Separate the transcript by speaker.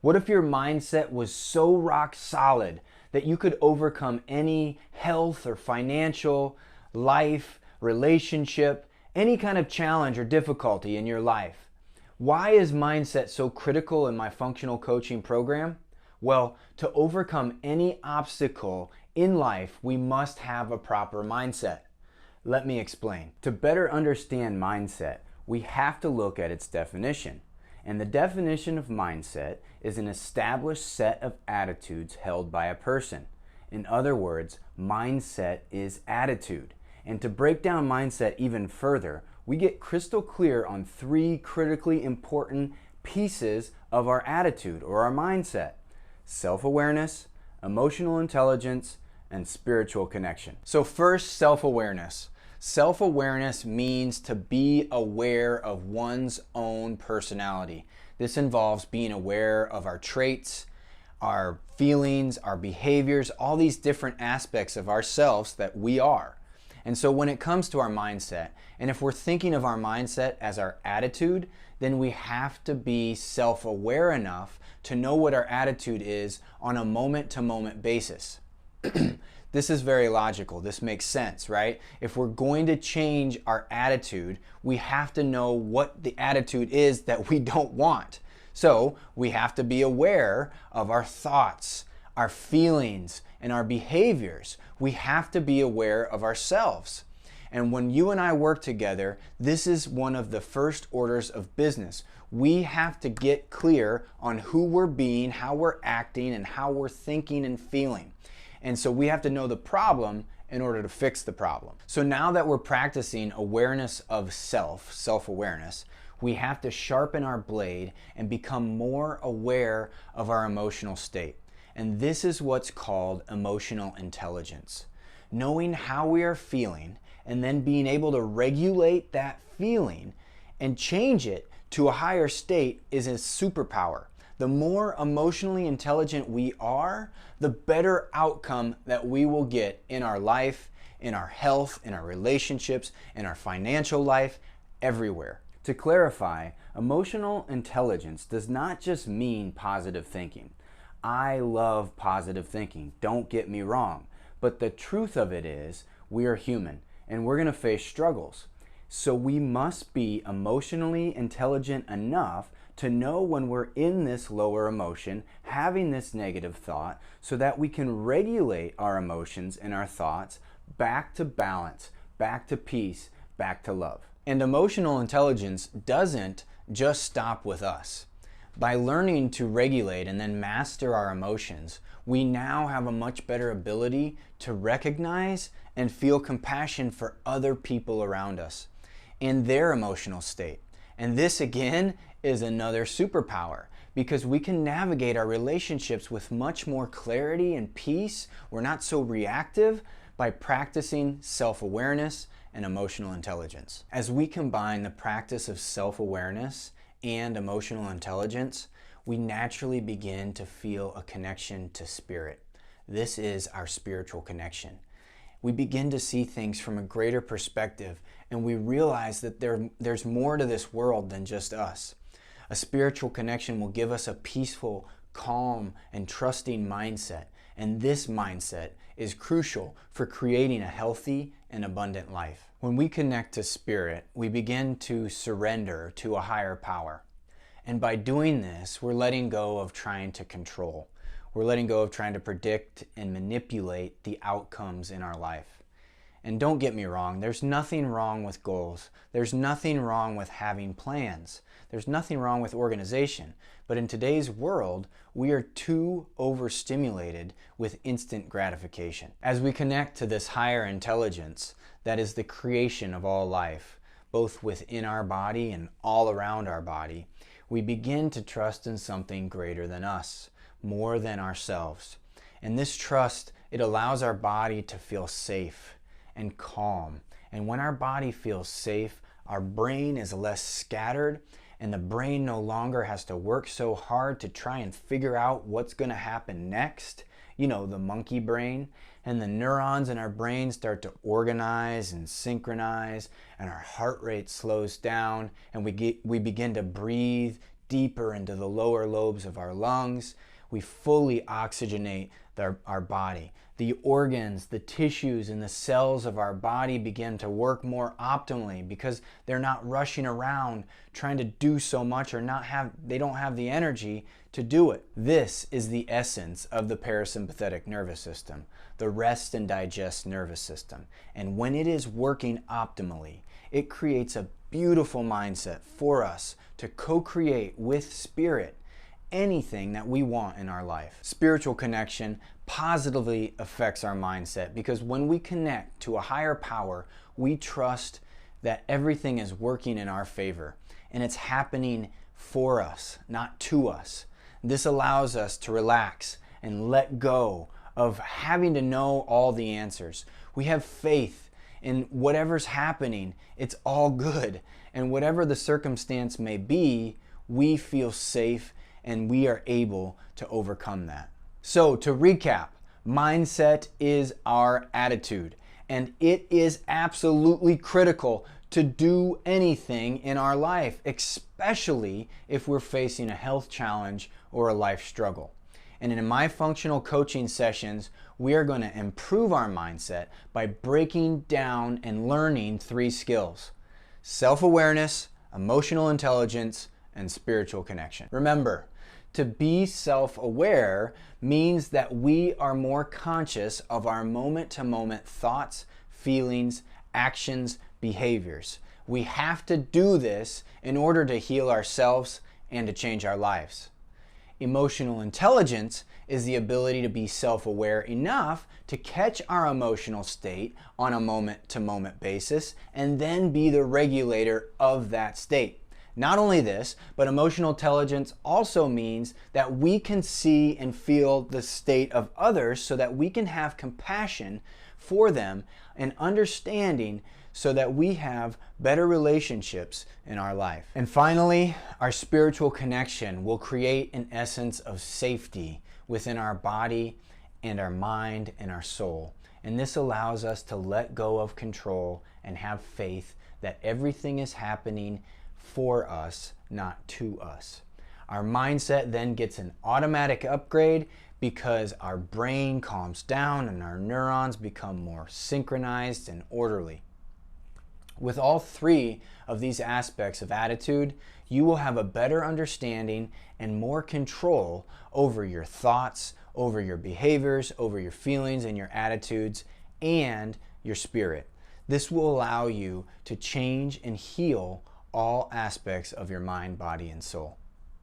Speaker 1: What if your mindset was so rock solid that you could overcome any health or financial, life, relationship, any kind of challenge or difficulty in your life? Why is mindset so critical in my functional coaching program? Well, to overcome any obstacle in life, we must have a proper mindset. Let me explain. To better understand mindset, we have to look at its definition. And the definition of mindset is an established set of attitudes held by a person. In other words, mindset is attitude. And to break down mindset even further, we get crystal clear on three critically important pieces of our attitude or our mindset: self-awareness, emotional intelligence, and spiritual connection. So first, self-awareness. Self-awareness means to be aware of one's own personality. This involves being aware of our traits, our feelings, our behaviors, all these different aspects of ourselves that we are. And so when it comes to our mindset, and if we're thinking of our mindset as our attitude, then we have to be self-aware enough to know what our attitude is on a moment-to-moment basis. This is very logical. This makes sense, right? If we're going to change our attitude, we have to know what the attitude is that we don't want. So we have to be aware of our thoughts, our feelings, and our behaviors. We have to be aware of ourselves. And when you and I work together, this is one of the first orders of business. We have to get clear on who we're being, how we're acting, and how we're thinking and feeling. And so we have to know the problem in order to fix the problem. So now that we're practicing awareness of self-awareness, we have to sharpen our blade and become more aware of our emotional state. And this is what's called emotional intelligence. Knowing how we are feeling and then being able to regulate that feeling and change it to a higher state is a superpower. The more emotionally intelligent we are, the better outcome that we will get in our life, in our health, in our relationships, in our financial life, everywhere. To clarify, emotional intelligence does not just mean positive thinking. I love positive thinking, don't get me wrong. But the truth of it is, we are human and we're going to face struggles. So we must be emotionally intelligent enough to know when we're in this lower emotion, having this negative thought, so that we can regulate our emotions and our thoughts back to balance, back to peace, back to love. And emotional intelligence doesn't just stop with us. By learning to regulate and then master our emotions, we now have a much better ability to recognize and feel compassion for other people around us in their emotional state. And this again is another superpower, because we can navigate our relationships with much more clarity and peace. We're not so reactive by practicing self-awareness and emotional intelligence. As we combine the practice of self-awareness and emotional intelligence, we naturally begin to feel a connection to spirit. This is our spiritual connection. We begin to see things from a greater perspective, and we realize that there's more to this world than just us. A spiritual connection will give us a peaceful, calm, and trusting mindset, and this mindset is crucial for creating a healthy and abundant life. When we connect to spirit, we begin to surrender to a higher power. And by doing this, we're letting go of trying to control. We're letting go of trying to predict and manipulate the outcomes in our life. And don't get me wrong, there's nothing wrong with goals. There's nothing wrong with having plans. There's nothing wrong with organization. But in today's world, we are too overstimulated with instant gratification. As we connect to this higher intelligence that is the creation of all life, both within our body and all around our body, we begin to trust in something greater than us, more than ourselves. And this trust, it allows our body to feel safe and calm. And when our body feels safe, our brain is less scattered, and the brain no longer has to work so hard to try and figure out what's going to happen next. You know, the monkey brain. And the neurons in our brain start to organize and synchronize, and our heart rate slows down, and we begin to breathe deeper into the lower lobes of our lungs. We fully oxygenate our body. The organs, the tissues, and the cells of our body begin to work more optimally because they're not rushing around trying to do so much, or they don't have the energy to do it. This is the essence of the parasympathetic nervous system, the rest and digest nervous system. And when it is working optimally, it creates a beautiful mindset for us to co-create with spirit anything that we want in our life. Spiritual connection positively affects our mindset because when we connect to a higher power, we trust that everything is working in our favor and it's happening for us, not to us. This allows us to relax and let go of having to know all the answers. We have faith in whatever's happening, it's all good. And whatever the circumstance may be, we feel safe and we are able to overcome that. So to recap, mindset is our attitude, and it is absolutely critical to do anything in our life, especially if we're facing a health challenge or a life struggle. And in my functional coaching sessions, we are going to improve our mindset by breaking down and learning 3 skills: self-awareness, emotional intelligence, and spiritual connection. Remember, to be self-aware means that we are more conscious of our moment-to-moment thoughts, feelings, actions, behaviors. We have to do this in order to heal ourselves and to change our lives. Emotional intelligence is the ability to be self-aware enough to catch our emotional state on a moment-to-moment basis and then be the regulator of that state. Not only this, but emotional intelligence also means that we can see and feel the state of others so that we can have compassion for them and understanding so that we have better relationships in our life. And finally, our spiritual connection will create an essence of safety within our body and our mind and our soul. And this allows us to let go of control and have faith that everything is happening for us, not to us. Our mindset then gets an automatic upgrade because our brain calms down and our neurons become more synchronized and orderly. With all 3 of these aspects of attitude, you will have a better understanding and more control over your thoughts, over your behaviors, over your feelings and your attitudes, and your spirit. This will allow you to change and heal all aspects of your mind, body, and soul.